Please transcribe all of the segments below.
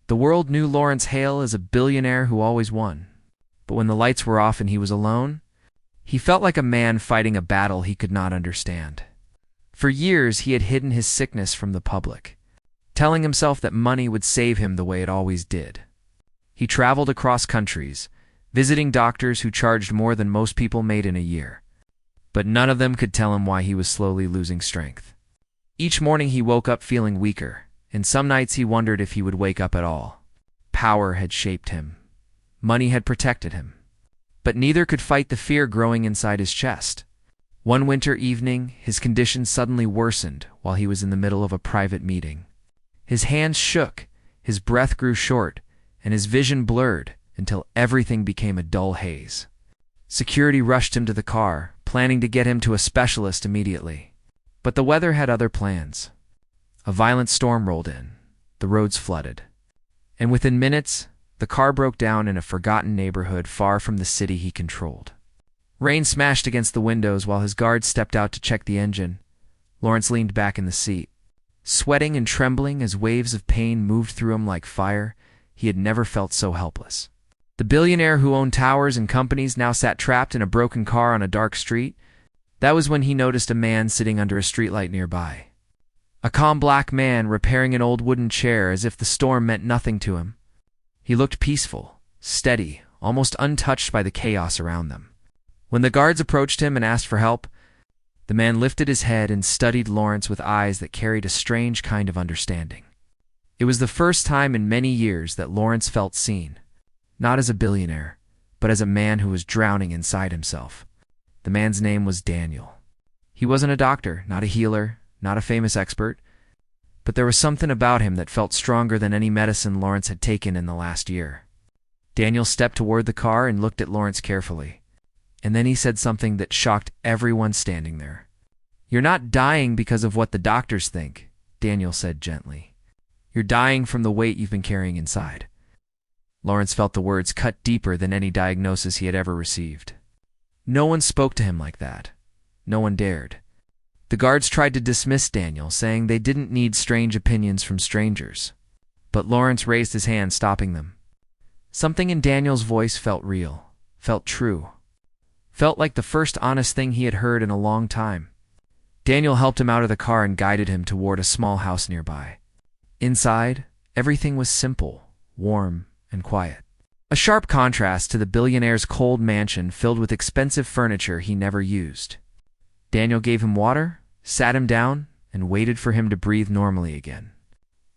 The world knew Lawrence Hale as a billionaire who always won. But when the lights were off and he was alone, he felt like a man fighting a battle he could not understand. For years, he had hidden his sickness from the public, telling himself that money would save him the way it always did. He traveled across countries, visiting doctors who charged more than most people made in a year. But none of them could tell him why he was slowly losing strength. Each morning he woke up feeling weaker, and some nights he wondered if he would wake up at all. Power had shaped him. Money had protected him. But neither could fight the fear growing inside his chest. One winter evening, his condition suddenly worsened while he was in the middle of a private meeting. His hands shook, his breath grew short, and his vision blurred until everything became a dull haze. Security rushed him to the car, planning to get him to a specialist immediately. But the weather had other plans. A violent storm rolled in, the roads flooded, and within minutes, the car broke down in a forgotten neighborhood far from the city he controlled. Rain smashed against the windows while his guards stepped out to check the engine. Lawrence leaned back in the seat. Sweating and trembling as waves of pain moved through him like fire, he had never felt so helpless. The billionaire who owned towers and companies now sat trapped in a broken car on a dark street. That was when he noticed a man sitting under a streetlight nearby. A calm black man repairing an old wooden chair as if the storm meant nothing to him. He looked peaceful, steady, almost untouched by the chaos around them. When the guards approached him and asked for help, the man lifted his head and studied Lawrence with eyes that carried a strange kind of understanding. It was the first time in many years that Lawrence felt seen, not as a billionaire, but as a man who was drowning inside himself. The man's name was Daniel. He wasn't a doctor, not a healer, not a famous expert, but there was something about him that felt stronger than any medicine Lawrence had taken in the last year. Daniel stepped toward the car and looked at Lawrence carefully. And then he said something that shocked everyone standing there. "You're not dying because of what the doctors think," Daniel said gently. "You're dying from the weight you've been carrying inside." Lawrence felt the words cut deeper than any diagnosis he had ever received. No one spoke to him like that. No one dared. The guards tried to dismiss Daniel, saying they didn't need strange opinions from strangers. But Lawrence raised his hand, stopping them. Something in Daniel's voice felt real, felt true. Felt like the first honest thing he had heard in a long time. Daniel helped him out of the car and guided him toward a small house nearby. Inside, everything was simple, warm, and quiet. A sharp contrast to the billionaire's cold mansion filled with expensive furniture he never used. Daniel gave him water, sat him down, and waited for him to breathe normally again.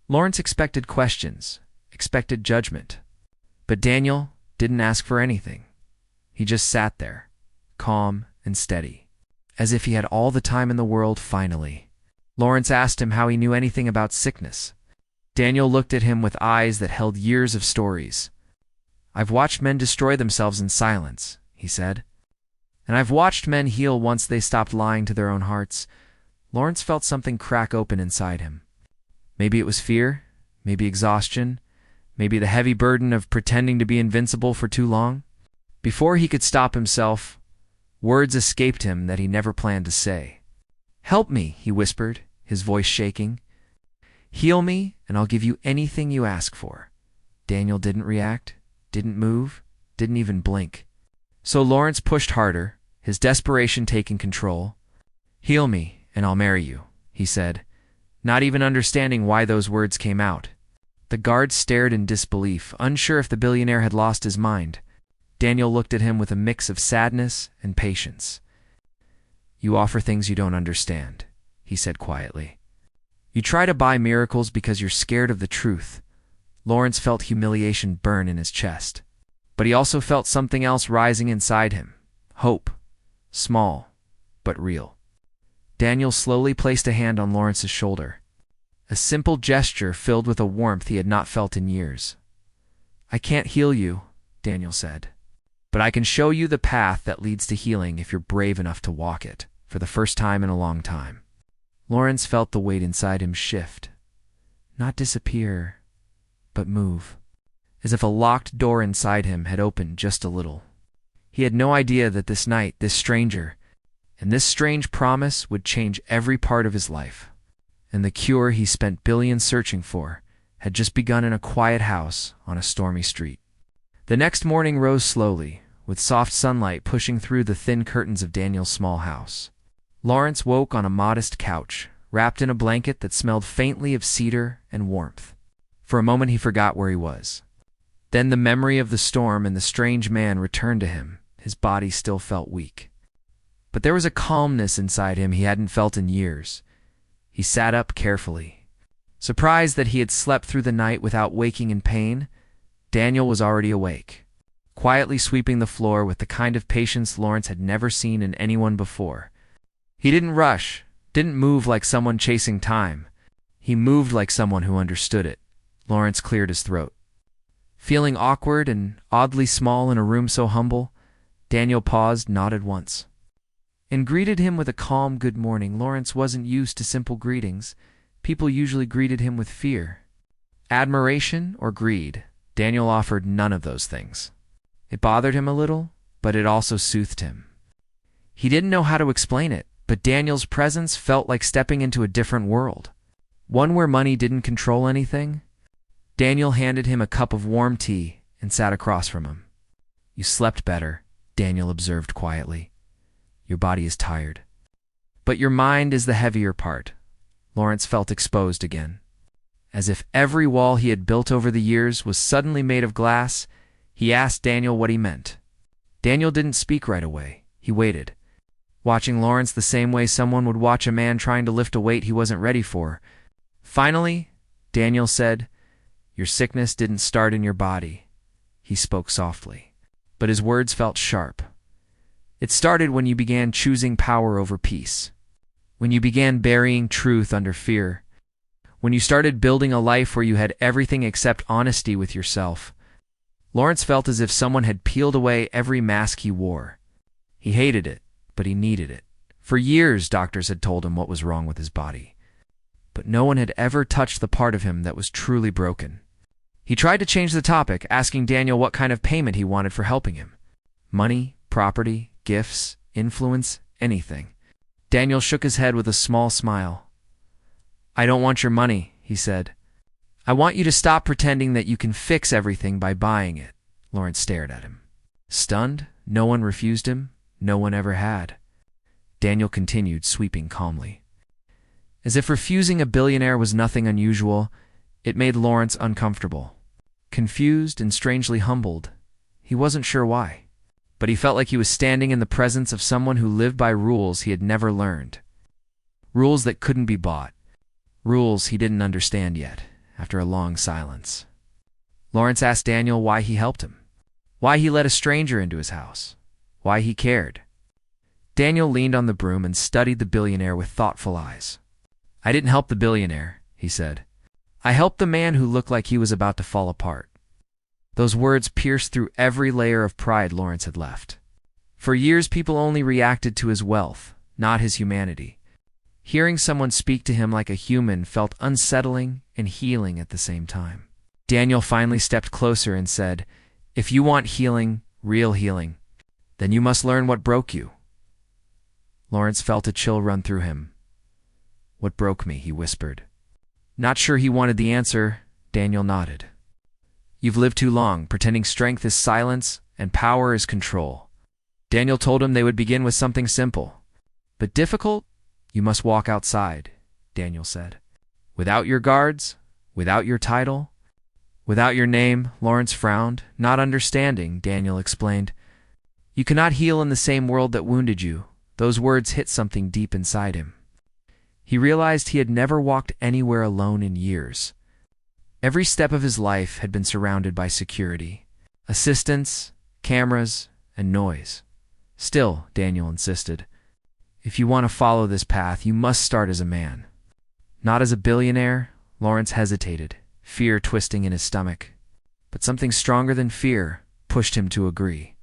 Lawrence expected questions, expected judgment. But Daniel didn't ask for anything. He just sat there, calm and steady, as if he had all the time in the world finally. Lawrence asked him how he knew anything about sickness. Daniel looked at him with eyes that held years of stories. "I've watched men destroy themselves in silence," he said. "And I've watched men heal once they stopped lying to their own hearts." Lawrence felt something crack open inside him. Maybe it was fear, maybe exhaustion, maybe the heavy burden of pretending to be invincible for too long. Before he could stop himself, words escaped him that he never planned to say. "Help me," he whispered, his voice shaking. "Heal me, and I'll give you anything you ask for." Daniel didn't react, didn't move, didn't even blink. So Lawrence pushed harder, his desperation taking control. "Heal me, and I'll marry you," he said, not even understanding why those words came out. The guards stared in disbelief, unsure if the billionaire had lost his mind. Daniel looked at him with a mix of sadness and patience. "You offer things you don't understand," he said quietly. "You try to buy miracles because you're scared of the truth." Lawrence felt humiliation burn in his chest. But he also felt something else rising inside him. Hope. Small, but real. Daniel slowly placed a hand on Lawrence's shoulder. A simple gesture filled with a warmth he had not felt in years. "I can't heal you," Daniel said. "But I can show you the path that leads to healing if you're brave enough to walk it, for the first time in a long time." Lawrence felt the weight inside him shift. Not disappear, but move. As if a locked door inside him had opened just a little. He had no idea that this night, this stranger, and this strange promise would change every part of his life. And the cure he spent billions searching for had just begun in a quiet house on a stormy street. The next morning rose slowly, with soft sunlight pushing through the thin curtains of Daniel's small house. Lawrence woke on a modest couch, wrapped in a blanket that smelled faintly of cedar and warmth. For a moment he forgot where he was. Then the memory of the storm and the strange man returned to him. His body still felt weak. But there was a calmness inside him he hadn't felt in years. He sat up carefully. Surprised that he had slept through the night without waking in pain, Daniel was already awake, quietly sweeping the floor with the kind of patience Lawrence had never seen in anyone before. He didn't rush, didn't move like someone chasing time. He moved like someone who understood it. Lawrence cleared his throat. Feeling awkward and oddly small in a room so humble, Daniel paused, nodded once, and greeted him with a calm good morning. Lawrence wasn't used to simple greetings. People usually greeted him with fear, admiration, or greed. Daniel offered none of those things. It bothered him a little, but it also soothed him. He didn't know how to explain it, but Daniel's presence felt like stepping into a different world, one where money didn't control anything. Daniel handed him a cup of warm tea and sat across from him. "You slept better," Daniel observed quietly. "Your body is tired. But your mind is the heavier part." Lawrence felt exposed again. As if every wall he had built over the years was suddenly made of glass, he asked Daniel what he meant. Daniel didn't speak right away. He waited, watching Lawrence the same way someone would watch a man trying to lift a weight he wasn't ready for. Finally, Daniel said, "Your sickness didn't start in your body." He spoke softly, but his words felt sharp. "It started when you began choosing power over peace, when you began burying truth under fear, when you started building a life where you had everything except honesty with yourself." Lawrence felt as if someone had peeled away every mask he wore. He hated it, but he needed it. For years, doctors had told him what was wrong with his body, but no one had ever touched the part of him that was truly broken. He tried to change the topic, asking Daniel what kind of payment he wanted for helping him. Money, property, gifts, influence, anything. Daniel shook his head with a small smile. "I don't want your money," he said. "I want you to stop pretending that you can fix everything by buying it." Lawrence stared at him. Stunned, no one refused him. No one ever had. Daniel continued, sweeping calmly. As if refusing a billionaire was nothing unusual, it made Lawrence uncomfortable. Confused and strangely humbled. He wasn't sure why, but he felt like he was standing in the presence of someone who lived by rules he had never learned. Rules that couldn't be bought. Rules he didn't understand yet, after a long silence. Lawrence asked Daniel why he helped him, why he let a stranger into his house, why he cared. Daniel leaned on the broom and studied the billionaire with thoughtful eyes. "I didn't help the billionaire," he said. "I helped the man who looked like he was about to fall apart." Those words pierced through every layer of pride Lawrence had left. For years, people only reacted to his wealth, not his humanity. Hearing someone speak to him like a human felt unsettling and healing at the same time. Daniel finally stepped closer and said, "If you want healing, real healing, then you must learn what broke you." Lawrence felt a chill run through him. "What broke me?" he whispered. Not sure he wanted the answer, Daniel nodded. "You've lived too long, pretending strength is silence and power is control." Daniel told him they would begin with something simple. "But difficult? You must walk outside," Daniel said. "Without your guards, without your title, without your name." Lawrence frowned, not understanding. Daniel explained, "You cannot heal in the same world that wounded you." Those words hit something deep inside him. He realized he had never walked anywhere alone in years. Every step of his life had been surrounded by security, assistants, cameras, and noise. Still, Daniel insisted, "If you want to follow this path, you must start as a man." Not as a billionaire. Lawrence hesitated, fear twisting in his stomach. But something stronger than fear pushed him to agree.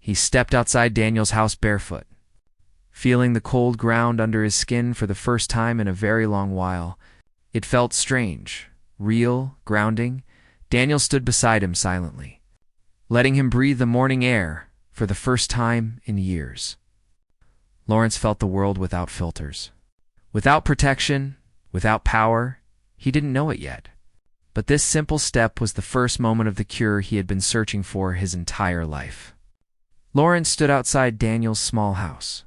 He stepped outside Daniel's house barefoot, feeling the cold ground under his skin for the first time in a very long while. It felt strange, real, grounding. Daniel stood beside him silently, letting him breathe the morning air for the first time in years. Lawrence felt the world without filters, without protection, without power. He didn't know it yet. But this simple step was the first moment of the cure he had been searching for his entire life. Lawrence stood outside Daniel's small house,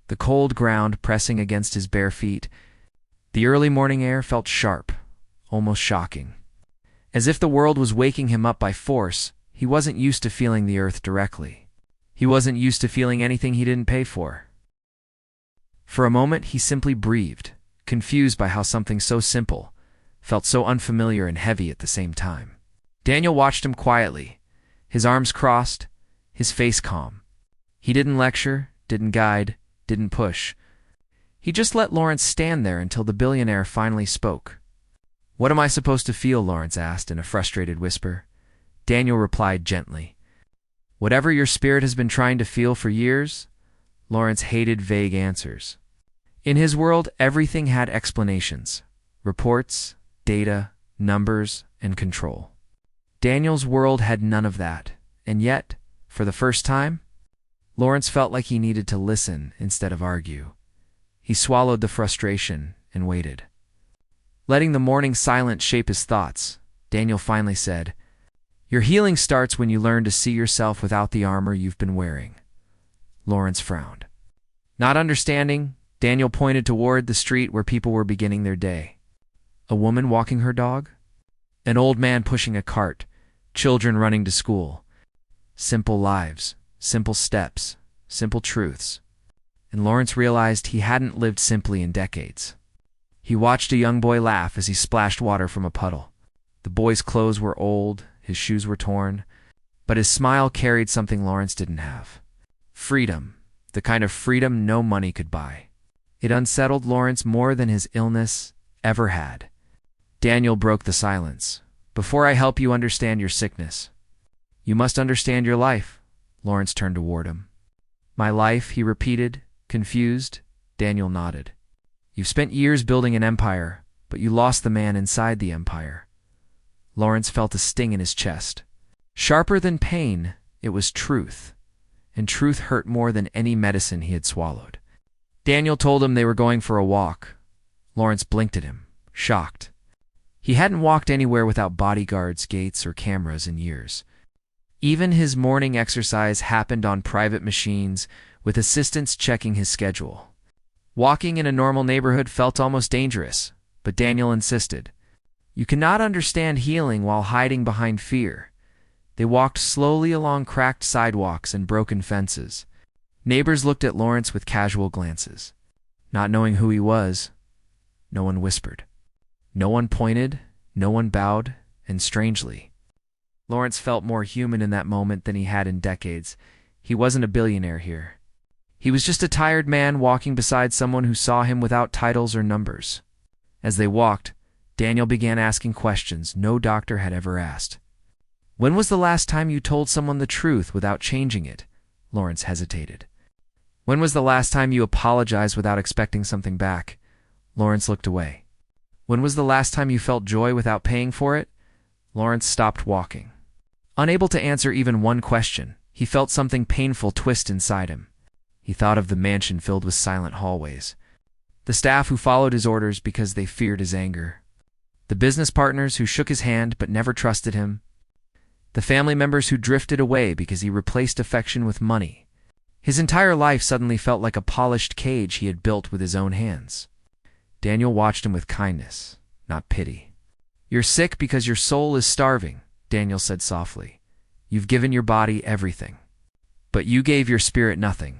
the cold ground pressing against his bare feet. The early morning air felt sharp, almost shocking. As if the world was waking him up by force, he wasn't used to feeling the earth directly. He wasn't used to feeling anything he didn't pay for. For a moment, he simply breathed, confused by how something so simple felt so unfamiliar and heavy at the same time. Daniel watched him quietly, his arms crossed, his face calm. He didn't lecture, didn't guide, didn't push. He just let Lawrence stand there until the billionaire finally spoke. "What am I supposed to feel?" Lawrence asked in a frustrated whisper. Daniel replied gently, "Whatever your spirit has been trying to feel for years." Lawrence hated vague answers. In his world, everything had explanations: reports, data, numbers, and control. Daniel's world had none of that, and yet, for the first time, Lawrence felt like he needed to listen instead of argue. He swallowed the frustration and waited. Letting the morning silence shape his thoughts, Daniel finally said, "Your healing starts when you learn to see yourself without the armor you've been wearing." Lawrence frowned. Not understanding, Daniel pointed toward the street where people were beginning their day. A woman walking her dog? An old man pushing a cart, children running to school. Simple lives, simple steps, simple truths. And Lawrence realized he hadn't lived simply in decades. He watched a young boy laugh as he splashed water from a puddle. The boy's clothes were old, his shoes were torn, but his smile carried something Lawrence didn't have. Freedom, the kind of freedom no money could buy. It unsettled Lawrence more than his illness ever had. Daniel broke the silence. "Before I help you understand your sickness, you must understand your life." Lawrence turned toward him. "My life," he repeated, confused. Daniel nodded. "You've spent years building an empire, but you lost the man inside the empire." Lawrence felt a sting in his chest. Sharper than pain, it was truth, and truth hurt more than any medicine he had swallowed. Daniel told him they were going for a walk. Lawrence blinked at him, shocked. He hadn't walked anywhere without bodyguards, gates, or cameras in years. Even his morning exercise happened on private machines, with assistants checking his schedule. Walking in a normal neighborhood felt almost dangerous, but Daniel insisted. You cannot understand healing while hiding behind fear. They walked slowly along cracked sidewalks and broken fences. Neighbors looked at Lawrence with casual glances. Not knowing who he was, no one whispered. No one pointed, no one bowed, and strangely, Lawrence felt more human in that moment than he had in decades. He wasn't a billionaire here. He was just a tired man walking beside someone who saw him without titles or numbers. As they walked, Daniel began asking questions no doctor had ever asked. "When was the last time you told someone the truth without changing it?" Lawrence hesitated. "When was the last time you apologized without expecting something back?" Lawrence looked away. "When was the last time you felt joy without paying for it?" Lawrence stopped walking. Unable to answer even one question, he felt something painful twist inside him. He thought of the mansion filled with silent hallways, the staff who followed his orders because they feared his anger, the business partners who shook his hand but never trusted him, the family members who drifted away because he replaced affection with money. His entire life suddenly felt like a polished cage he had built with his own hands. Daniel watched him with kindness, not pity. "You're sick because your soul is starving," Daniel said softly. "You've given your body everything, but you gave your spirit nothing."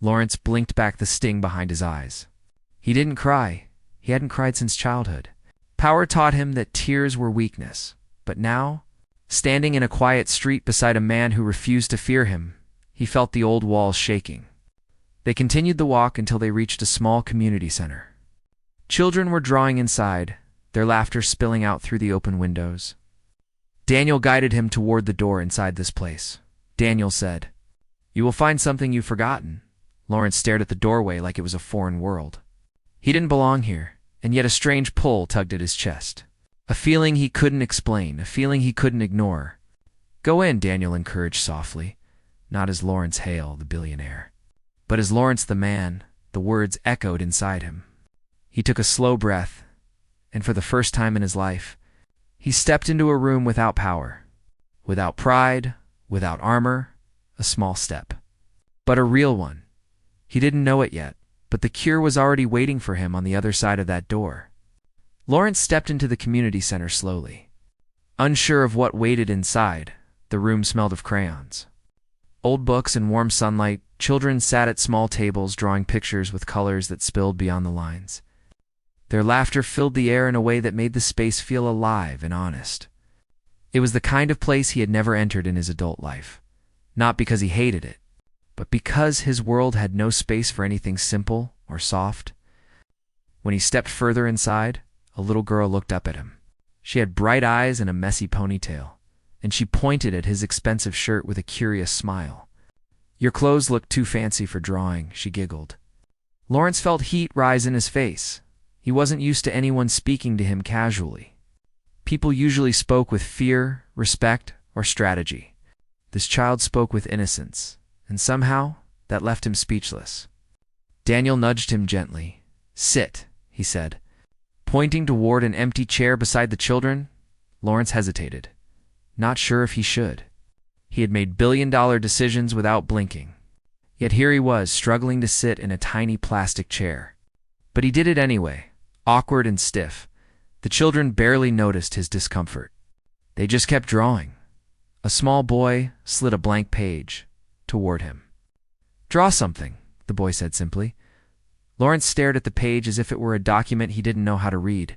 Lawrence blinked back the sting behind his eyes. He didn't cry. He hadn't cried since childhood. Power taught him that tears were weakness. But now, standing in a quiet street beside a man who refused to fear him, he felt the old walls shaking. They continued the walk until they reached a small community center. Children were drawing inside, their laughter spilling out through the open windows. Daniel guided him toward the door inside this place. Daniel said, "You will find something you've forgotten." Lawrence stared at the doorway like it was a foreign world. He didn't belong here, and yet a strange pull tugged at his chest. A feeling he couldn't explain, a feeling he couldn't ignore. "Go in," Daniel encouraged softly, not as Lawrence Hale, the billionaire, but as Lawrence the man. The words echoed inside him. He took a slow breath, and for the first time in his life, He stepped into a room without power, without pride, without armor, a small step. But a real one. He didn't know it yet, but the cure was already waiting for him on the other side of that door. Lawrence stepped into the community center slowly. Unsure of what waited inside, the room smelled of crayons. Old books and warm sunlight, children sat at small tables drawing pictures with colors that spilled beyond the lines. Their laughter filled the air in a way that made the space feel alive and honest. It was the kind of place he had never entered in his adult life, not because he hated it, but because his world had no space for anything simple or soft. When he stepped further inside, a little girl looked up at him. She had bright eyes and a messy ponytail, and she pointed at his expensive shirt with a curious smile. "Your clothes look too fancy for drawing," she giggled. Lawrence felt heat rise in his face. He wasn't used to anyone speaking to him casually. People usually spoke with fear, respect, or strategy. This child spoke with innocence, and somehow that left him speechless. Daniel nudged him gently. "Sit," he said. Pointing toward an empty chair beside the children, Lawrence hesitated, not sure if he should. He had made billion-dollar decisions without blinking. Yet here he was, struggling to sit in a tiny plastic chair. But he did it anyway, awkward and stiff. The children barely noticed his discomfort. They just kept drawing. A small boy slid a blank page toward him. "Draw something," the boy said simply. Lawrence stared at the page as if it were a document he didn't know how to read.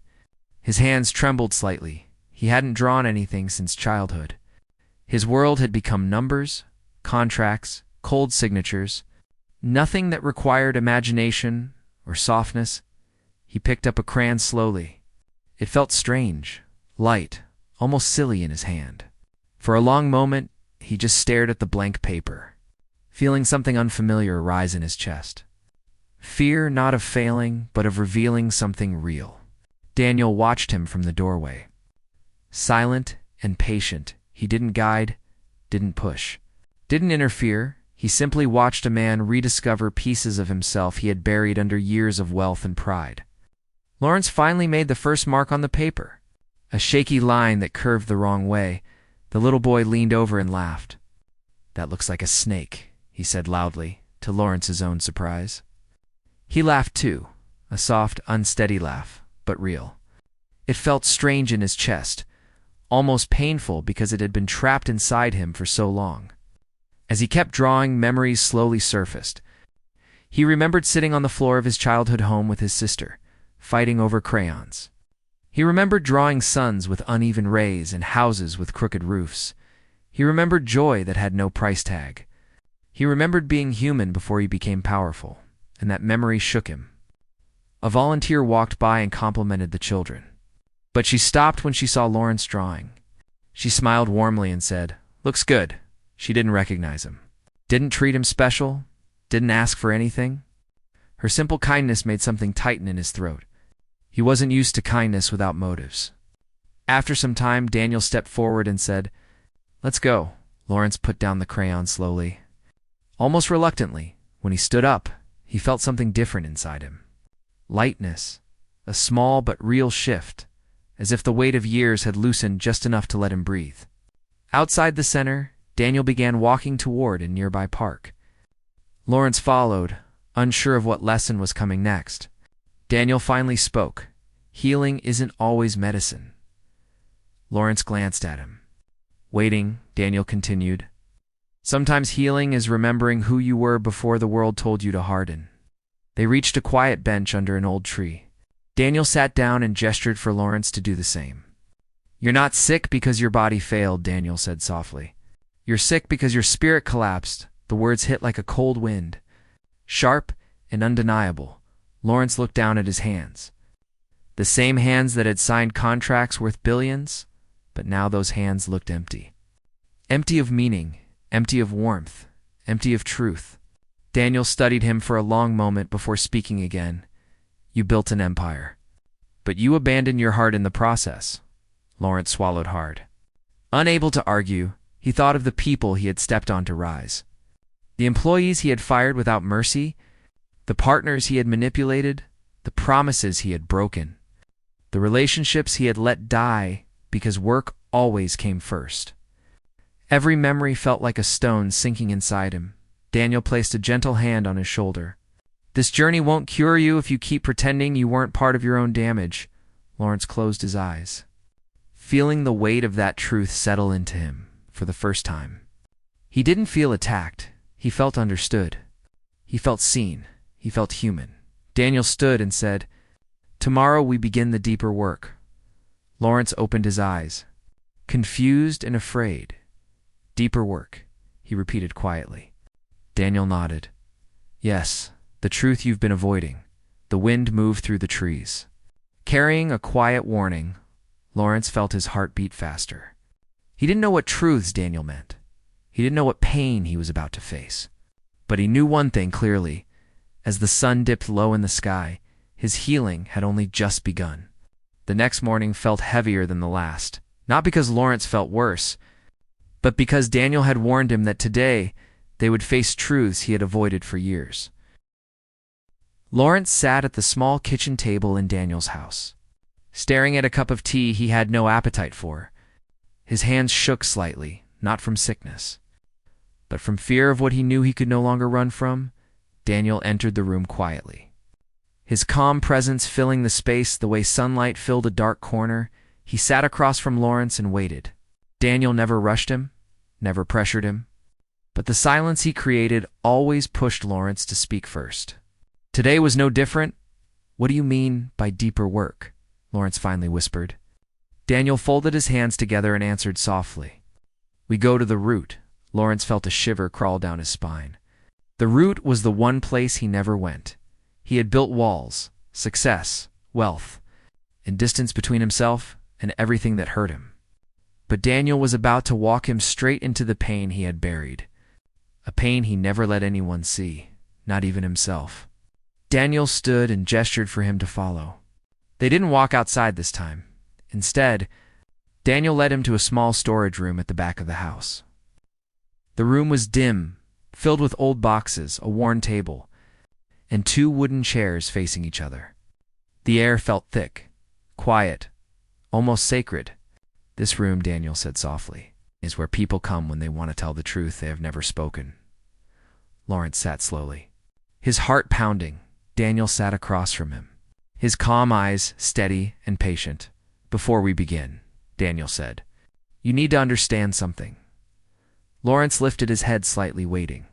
His hands trembled slightly. He hadn't drawn anything since childhood. His world had become numbers, contracts, cold signatures, nothing that required imagination or softness. He picked up a crayon slowly. It felt strange, light, almost silly in his hand. For a long moment, he just stared at the blank paper, feeling something unfamiliar rise in his chest. Fear not of failing, but of revealing something real. Daniel watched him from the doorway. Silent and patient, he didn't guide, didn't push, didn't interfere. He simply watched a man rediscover pieces of himself he had buried under years of wealth and pride. Lawrence finally made the first mark on the paper, a shaky line that curved the wrong way. The little boy leaned over and laughed. "That looks like a snake," he said loudly, to Lawrence's own surprise. He laughed too, a soft, unsteady laugh, but real. It felt strange in his chest, almost painful because it had been trapped inside him for so long. As he kept drawing, memories slowly surfaced. He remembered sitting on the floor of his childhood home with his sister, fighting over crayons. He remembered drawing suns with uneven rays and houses with crooked roofs. He remembered joy that had no price tag. He remembered being human before he became powerful, and that memory shook him. A volunteer walked by and complimented the children. But she stopped when she saw Lawrence drawing. She smiled warmly and said, "Looks good." She didn't recognize him. Didn't treat him special. Didn't ask for anything. Her simple kindness made something tighten in his throat. He wasn't used to kindness without motives. After some time, Daniel stepped forward and said, "Let's go." Lawrence put down the crayon slowly. Almost reluctantly, when he stood up, he felt something different inside him. Lightness, a small but real shift, as if the weight of years had loosened just enough to let him breathe. Outside the center, Daniel began walking toward a nearby park. Lawrence followed, unsure of what lesson was coming next. Daniel finally spoke. "Healing isn't always medicine." Lawrence glanced at him. Waiting, Daniel continued, "Sometimes healing is remembering who you were before the world told you to harden." They reached a quiet bench under an old tree. Daniel sat down and gestured for Lawrence to do the same. "You're not sick because your body failed," Daniel said softly. "You're sick because your spirit collapsed." The words hit like a cold wind. Sharp and undeniable, Lawrence looked down at his hands. The same hands that had signed contracts worth billions, but now those hands looked empty. Empty of meaning, empty of warmth, empty of truth. Daniel studied him for a long moment before speaking again. "You built an empire, but you abandoned your heart in the process." Lawrence swallowed hard. Unable to argue, he thought of the people he had stepped on to rise. The employees he had fired without mercy, the partners he had manipulated, the promises he had broken, the relationships he had let die because work always came first. Every memory felt like a stone sinking inside him. Daniel placed a gentle hand on his shoulder. "This journey won't cure you if you keep pretending you weren't part of your own damage." Lawrence closed his eyes, feeling the weight of that truth settle into him for the first time. He didn't feel attacked. He felt understood. He felt seen. He felt human. Daniel stood and said, "Tomorrow we begin the deeper work." Lawrence opened his eyes, confused and afraid. "Deeper work," he repeated quietly. Daniel nodded. "Yes, the truth you've been avoiding." The wind moved through the trees, carrying a quiet warning. Lawrence felt his heart beat faster. He didn't know what truths Daniel meant. He didn't know what pain he was about to face. But he knew one thing clearly. As the sun dipped low in the sky, his healing had only just begun. The next morning felt heavier than the last, not because Lawrence felt worse, but because Daniel had warned him that today they would face truths he had avoided for years. Lawrence sat at the small kitchen table in Daniel's house, staring at a cup of tea he had no appetite for. His hands shook slightly, not from sickness, but from fear of what he knew he could no longer run from. Daniel entered the room quietly, his calm presence filling the space the way sunlight filled a dark corner. He sat across from Lawrence and waited. Daniel never rushed him, never pressured him, but the silence he created always pushed Lawrence to speak first. Today was no different. "What do you mean by deeper work?" Lawrence finally whispered. Daniel folded his hands together and answered softly. "We go to the root." Lawrence felt a shiver crawl down his spine. The root was the one place he never went. He had built walls, success, wealth, and distance between himself and everything that hurt him. But Daniel was about to walk him straight into the pain he had buried, a pain he never let anyone see, not even himself. Daniel stood and gestured for him to follow. They didn't walk outside this time. Instead, Daniel led him to a small storage room at the back of the house. The room was dim, filled with old boxes, a worn table, and two wooden chairs facing each other. The air felt thick, quiet, almost sacred. "This room," Daniel said softly, "is where people come when they want to tell the truth they have never spoken." Lawrence sat slowly, his heart pounding. Daniel sat across from him, his calm eyes steady and patient. "Before we begin," Daniel said, "you need to understand something." Lawrence lifted his head slightly, waiting.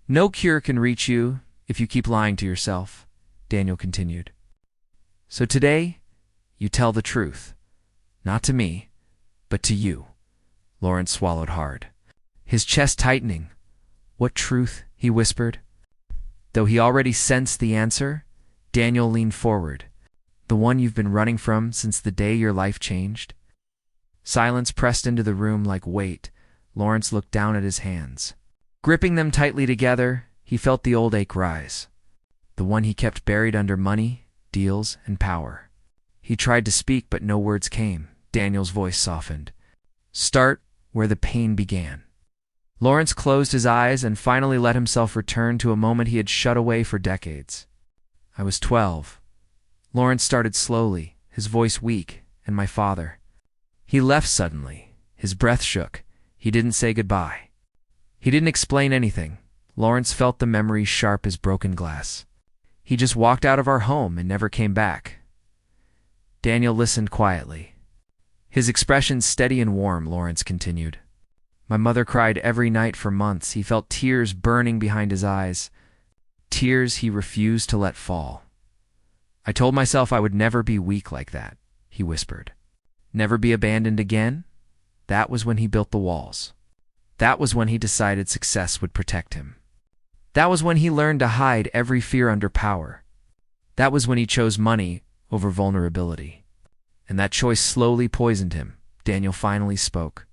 "No cure can reach you if you keep lying to yourself," Daniel continued. "So today, you tell the truth. Not to me, but to you." Lawrence swallowed hard, his chest tightening. "What truth?" he whispered. Though he already sensed the answer, Daniel leaned forward. "The one you've been running from since the day your life changed?" Silence pressed into the room like weight. Lawrence looked down at his hands. Gripping them tightly together, he felt the old ache rise. The one he kept buried under money, deals, and power. He tried to speak, but no words came. Daniel's voice softened. "Start where the pain began." Lawrence closed his eyes and finally let himself return to a moment he had shut away for decades. "I was 12. Lawrence started slowly, his voice weak, and my father. He left suddenly. His breath shook. He didn't say goodbye. He didn't explain anything. Lawrence felt the memory sharp as broken glass. He just walked out of our home and never came back." Daniel listened quietly, his expression steady and warm. Lawrence continued. "My mother cried every night for months." He felt tears burning behind his eyes, tears he refused to let fall. "I told myself I would never be weak like that," he whispered. "Never be abandoned again." That was when he built the walls. That was when he decided success would protect him. That was when he learned to hide every fear under power. That was when he chose money over vulnerability. And that choice slowly poisoned him. Daniel finally spoke.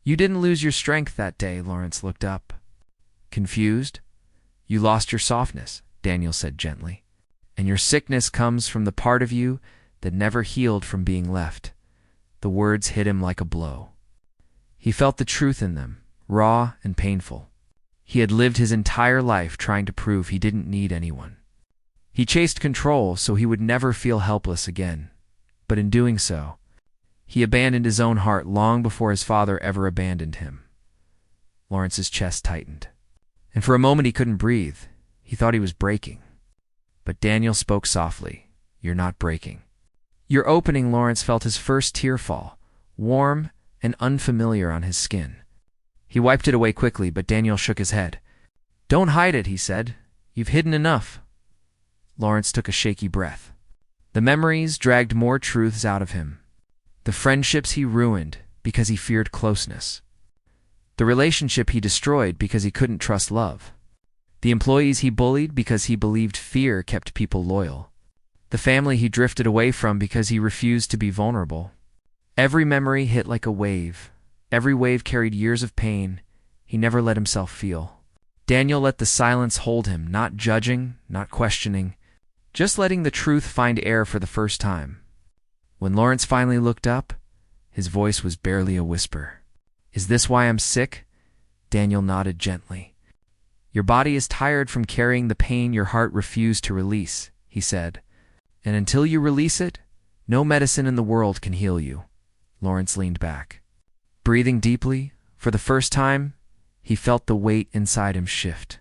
"You didn't lose your strength that day." Lawrence looked up, confused. "You lost your softness," Daniel said gently. "And your sickness comes from the part of you that never healed from being left." The words hit him like a blow. He felt the truth in them, raw and painful. He had lived his entire life trying to prove he didn't need anyone. He chased control so he would never feel helpless again. But in doing so, He abandoned his own heart long before his father ever abandoned him. Lawrence's chest tightened, and for a moment he couldn't breathe. He thought he was breaking. But Daniel spoke softly. "You're not breaking. You're opening." Lawrence felt his first tear fall, warm and unfamiliar on his skin. He wiped it away quickly, but Daniel shook his head. "Don't hide it," he said. "You've hidden enough." Lawrence took a shaky breath. The memories dragged more truths out of him. The friendships he ruined because he feared closeness. The relationship he destroyed because he couldn't trust love. The employees he bullied because he believed fear kept people loyal. The family he drifted away from because he refused to be vulnerable. Every memory hit like a wave. Every wave carried years of pain he never let himself feel. Daniel let the silence hold him, not judging, not questioning, just letting the truth find air for the first time. When Lawrence finally looked up, his voice was barely a whisper. "Is this why I'm sick?" Daniel nodded gently. "Your body is tired from carrying the pain your heart refused to release," he said. "And until you release it, no medicine in the world can heal you." Lawrence leaned back. Breathing deeply, for the first time, he felt the weight inside him shift.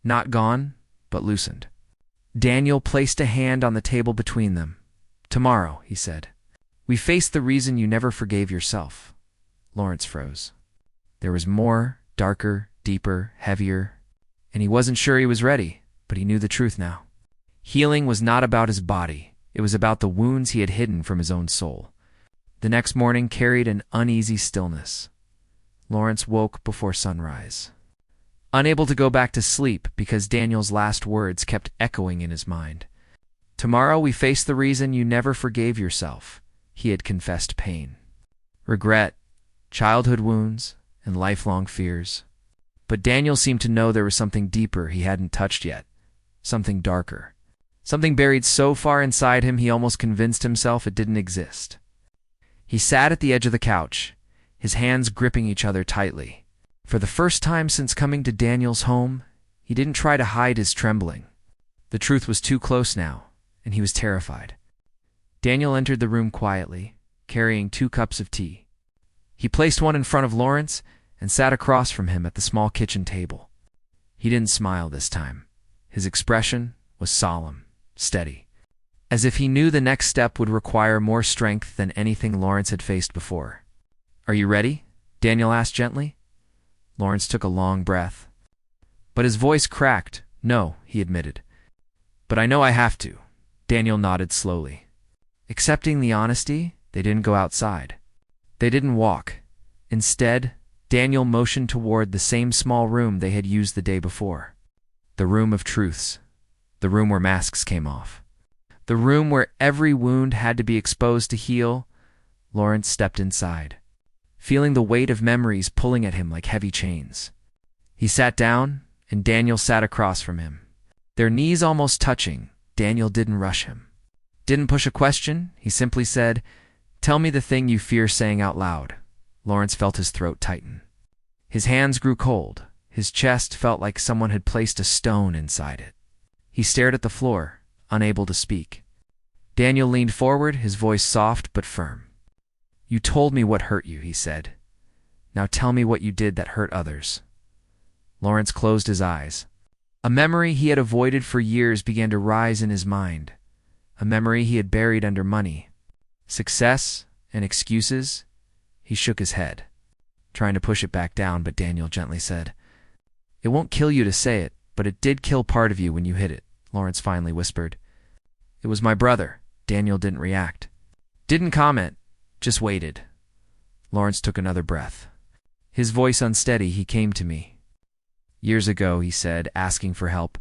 Not gone, but loosened. Daniel placed a hand on the table between them. "Tomorrow," he said, "we face the reason you never forgave yourself." Lawrence froze. There was more, darker, deeper, heavier, and he wasn't sure he was ready, but he knew the truth now. Healing was not about his body. It was about the wounds he had hidden from his own soul. The next morning carried an uneasy stillness. Lawrence woke before sunrise, unable to go back to sleep because Daniel's last words kept echoing in his mind. "Tomorrow we face the reason you never forgave yourself." He had confessed pain, regret, childhood wounds, and lifelong fears. But Daniel seemed to know there was something deeper he hadn't touched yet, something darker, something buried so far inside him he almost convinced himself it didn't exist. He sat at the edge of the couch, his hands gripping each other tightly. For the first time since coming to Daniel's home, he didn't try to hide his trembling. The truth was too close now, and he was terrified. Daniel entered the room quietly, carrying 2 cups of tea. He placed one in front of Lawrence and sat across from him at the small kitchen table. He didn't smile this time. His expression was solemn, steady, as if he knew the next step would require more strength than anything Lawrence had faced before. "Are you ready?" Daniel asked gently. Lawrence took a long breath. But his voice cracked. "No," he admitted. "But I know I have to." Daniel nodded slowly. Accepting the honesty, they didn't go outside. They didn't walk. Instead, Daniel motioned toward the same small room they had used the day before. The room of truths. The room where masks came off. The room where every wound had to be exposed to heal. Lawrence stepped inside, feeling the weight of memories pulling at him like heavy chains. He sat down, and Daniel sat across from him. Their knees almost touching, Daniel didn't rush him. Didn't push a question, he simply said, "Tell me the thing you fear saying out loud." Lawrence felt his throat tighten. His hands grew cold. His chest felt like someone had placed a stone inside it. He stared at the floor, unable to speak. Daniel leaned forward, his voice soft but firm. "You told me what hurt you," he said. "Now tell me what you did that hurt others." Lawrence closed his eyes. A memory he had avoided for years began to rise in his mind. A memory he had buried under money, success, and excuses. He shook his head, trying to push it back down, but Daniel gently said, "It won't kill you to say it, but it did kill part of you when you hid it," Lawrence finally whispered. "It was my brother." Daniel didn't react. Didn't comment, just waited. Lawrence took another breath. His voice unsteady. "He came to me years ago," he said, asking for help.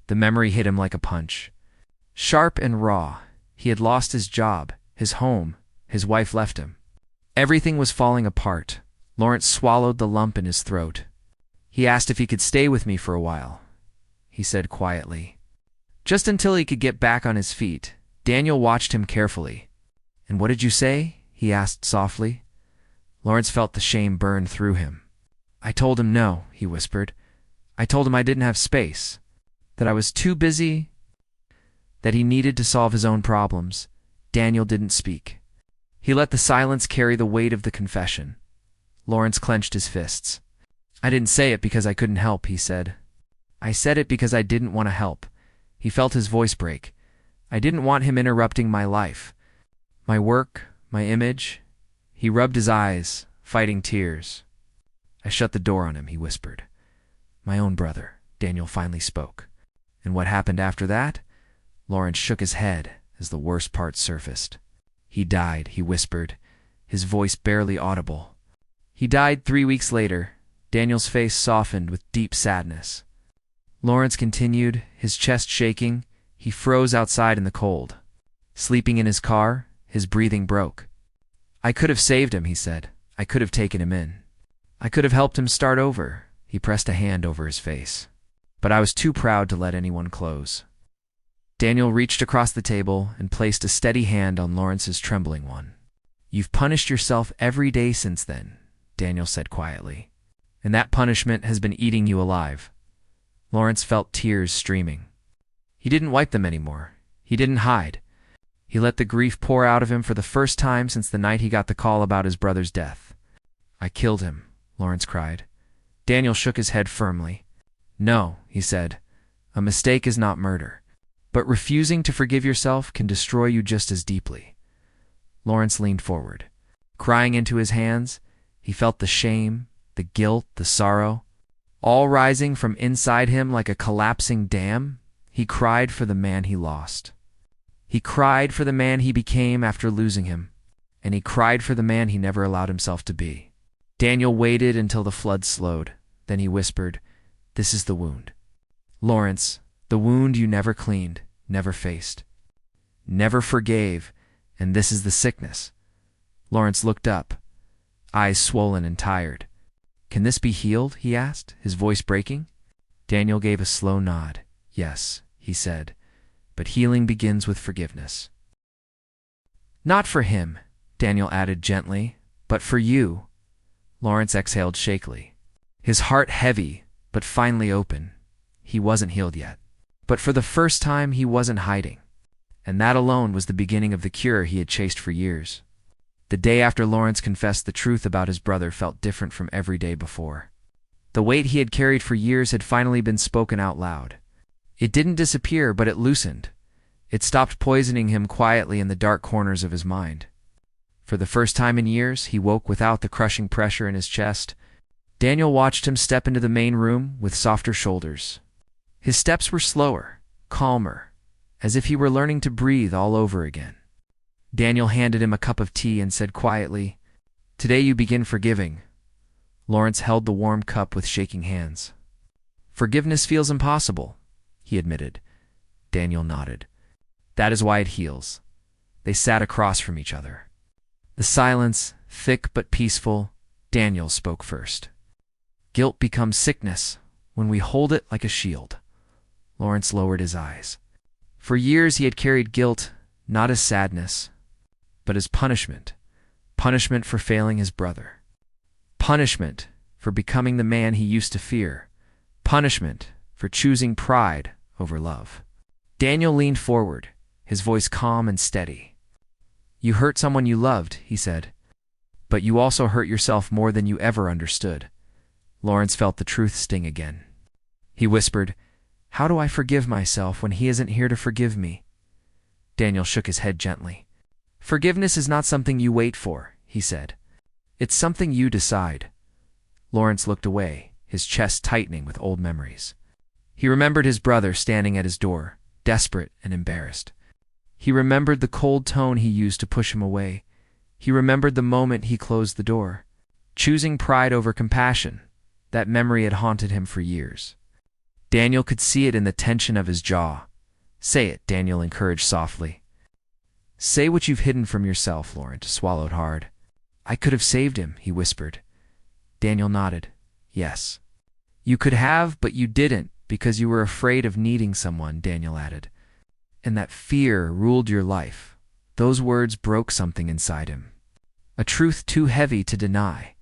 The memory hit him like a punch. Sharp and raw. He had lost his job, his home, his wife left him. Everything was falling apart. Lawrence swallowed the lump in his throat. "He asked if he could stay with me for a while," he said quietly. Just until he could get back on his feet. Daniel watched him carefully. "And what did you say?" he asked softly. Lawrence felt the shame burn through him. "I told him no," he whispered. "I told him I didn't have space, that I was too busy, that he needed to solve his own problems." Daniel didn't speak. He let the silence carry the weight of the confession. Lawrence clenched his fists. "I didn't say it because I couldn't help," he said. "I said it because I didn't want to help." He felt his voice break. "I didn't want him interrupting my life, my work, my image." He rubbed his eyes, fighting tears. "I shut the door on him," he whispered. "My own brother," Daniel finally spoke. "And what happened after that?" Lawrence shook his head as the worst part surfaced. "He died," he whispered, his voice barely audible. "He died 3 weeks later." Daniel's face softened with deep sadness. Lawrence continued, his chest shaking. He froze outside in the cold. Sleeping in his car, his breathing broke. "I could have saved him," he said. "I could have taken him in. I could have helped him start over." He pressed a hand over his face. "But I was too proud to let anyone close." Daniel reached across the table and placed a steady hand on Lawrence's trembling one. "You've punished yourself every day since then," Daniel said quietly. "And that punishment has been eating you alive." Lawrence felt tears streaming. He didn't wipe them anymore. He didn't hide. He let the grief pour out of him for the first time since the night he got the call about his brother's death. "I killed him," Lawrence cried. Daniel shook his head firmly. "No," he said. "A mistake is not murder. But refusing to forgive yourself can destroy you just as deeply." Lawrence leaned forward. Crying into his hands, he felt the shame, the guilt, the sorrow, all rising from inside him like a collapsing dam. He cried for the man he lost. He cried for the man he became after losing him. And he cried for the man he never allowed himself to be. Daniel waited until the flood slowed. Then he whispered, "This is the wound. Lawrence, the wound you never cleaned, never faced, never forgave, and this is the sickness." Lawrence looked up, eyes swollen and tired. "Can this be healed?" he asked, his voice breaking. Daniel gave a slow nod. "Yes," he said, "but healing begins with forgiveness." "Not for him," Daniel added gently, "but for you." Lawrence exhaled shakily, his heart heavy, but finally open. He wasn't healed yet. But for the first time, he wasn't hiding. And that alone was the beginning of the cure he had chased for years. The day after Lawrence confessed the truth about his brother felt different from every day before. The weight he had carried for years had finally been spoken out loud. It didn't disappear, but it loosened. It stopped poisoning him quietly in the dark corners of his mind. For the first time in years, he woke without the crushing pressure in his chest. Daniel watched him step into the main room with softer shoulders. His steps were slower, calmer, as if he were learning to breathe all over again. Daniel handed him a cup of tea and said quietly, "Today you begin forgiving." Lawrence held the warm cup with shaking hands. "Forgiveness feels impossible," he admitted. Daniel nodded. "That is why it heals." They sat across from each other. The silence, thick but peaceful. Daniel spoke first. "Guilt becomes sickness when we hold it like a shield." Lawrence lowered his eyes. For years he had carried guilt, not as sadness, but as punishment. Punishment for failing his brother. Punishment for becoming the man he used to fear. Punishment for choosing pride over love. Daniel leaned forward, his voice calm and steady. "You hurt someone you loved," he said, "but you also hurt yourself more than you ever understood." Lawrence felt the truth sting again. He whispered, "How do I forgive myself when he isn't here to forgive me?" Daniel shook his head gently. "Forgiveness is not something you wait for," he said. "It's something you decide." Lawrence looked away, his chest tightening with old memories. He remembered his brother standing at his door, desperate and embarrassed. He remembered the cold tone he used to push him away. He remembered the moment he closed the door. Choosing pride over compassion, that memory had haunted him for years. Daniel could see it in the tension of his jaw. "Say it," Daniel encouraged softly. "Say what you've hidden from yourself," Lawrence swallowed hard. "I could have saved him," he whispered. Daniel nodded. "Yes." "You could have, but you didn't, because you were afraid of needing someone," Daniel added. "And that fear ruled your life." Those words broke something inside him. A truth too heavy to deny.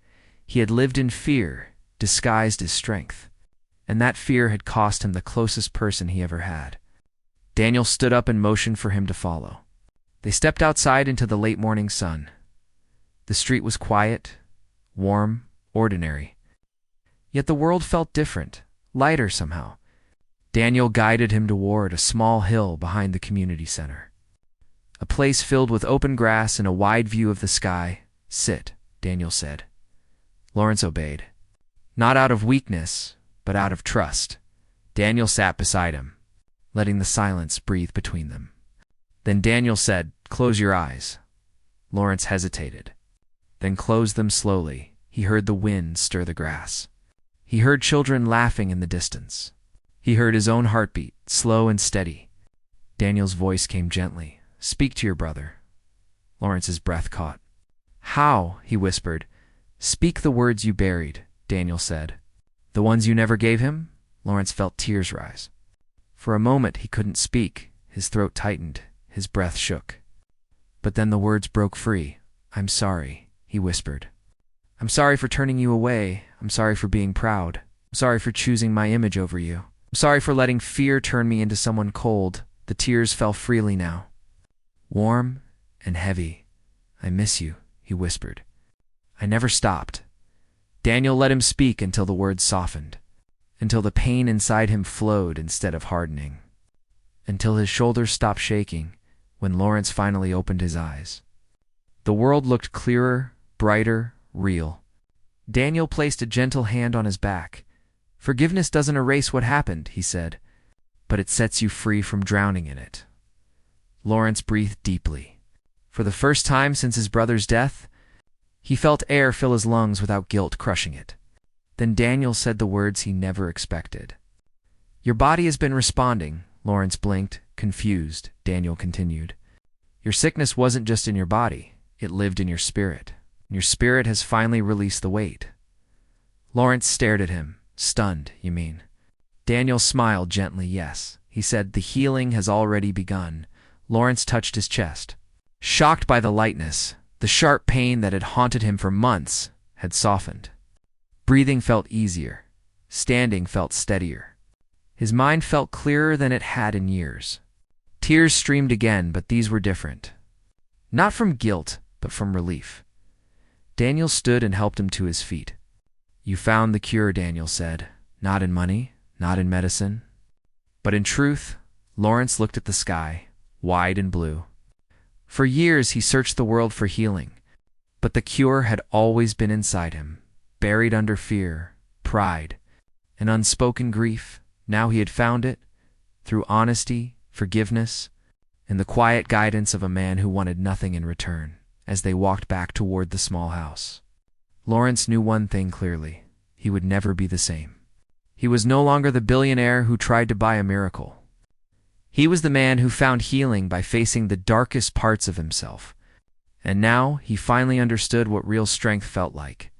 He had lived in fear, disguised as strength. And that fear had cost him the closest person he ever had. Daniel stood up and motioned for him to follow. They stepped outside into the late morning sun. The street was quiet, warm, ordinary. Yet the world felt different, lighter somehow. Daniel guided him toward a small hill behind the community center. A place filled with open grass and a wide view of the sky. "Sit," Daniel said. Lawrence obeyed. Not out of weakness, but out of trust. Daniel sat beside him, letting the silence breathe between them. Then Daniel said, "Close your eyes." Lawrence hesitated, then closed them slowly. He heard the wind stir the grass. He heard children laughing in the distance. He heard his own heartbeat, slow and steady. Daniel's voice came gently. "Speak to your brother." Lawrence's breath caught. "How?" he whispered. "Speak the words you buried," Daniel said. "The ones you never gave him?" Lawrence felt tears rise. For a moment he couldn't speak. His throat tightened. His breath shook. But then the words broke free. "I'm sorry," he whispered. "I'm sorry for turning you away. I'm sorry for being proud. I'm sorry for choosing my image over you. I'm sorry for letting fear turn me into someone cold." The tears fell freely now, warm and heavy. "I miss you," he whispered. "I never stopped." Daniel let him speak until the words softened, until the pain inside him flowed instead of hardening, until his shoulders stopped shaking when Lawrence finally opened his eyes. The world looked clearer, brighter, real. Daniel placed a gentle hand on his back. "Forgiveness doesn't erase what happened," he said, "but it sets you free from drowning in it." Lawrence breathed deeply. For the first time since his brother's death, he felt air fill his lungs without guilt crushing it. Then Daniel said the words he never expected. "Your body has been responding." Lawrence blinked, confused. Daniel continued, "Your sickness wasn't just in your body. It lived in your spirit. And your spirit has finally released the weight." Lawrence stared at him. "Stunned, you mean?" Daniel smiled gently. "Yes." He said, "The healing has already begun." Lawrence touched his chest. Shocked by the lightness, the sharp pain that had haunted him for months had softened. Breathing felt easier. Standing felt steadier. His mind felt clearer than it had in years. Tears streamed again, but these were different. Not from guilt, but from relief. Daniel stood and helped him to his feet. "You found the cure," Daniel said. "Not in money, not in medicine, but in truth." Lawrence looked at the sky, wide and blue. For years he searched the world for healing, but the cure had always been inside him, buried under fear, pride, and unspoken grief. Now he had found it, through honesty, forgiveness, and the quiet guidance of a man who wanted nothing in return. As they walked back toward the small house, Lawrence knew one thing clearly: he would never be the same. He was no longer the billionaire who tried to buy a miracle. He was the man who found healing by facing the darkest parts of himself. And now he finally understood what real strength felt like.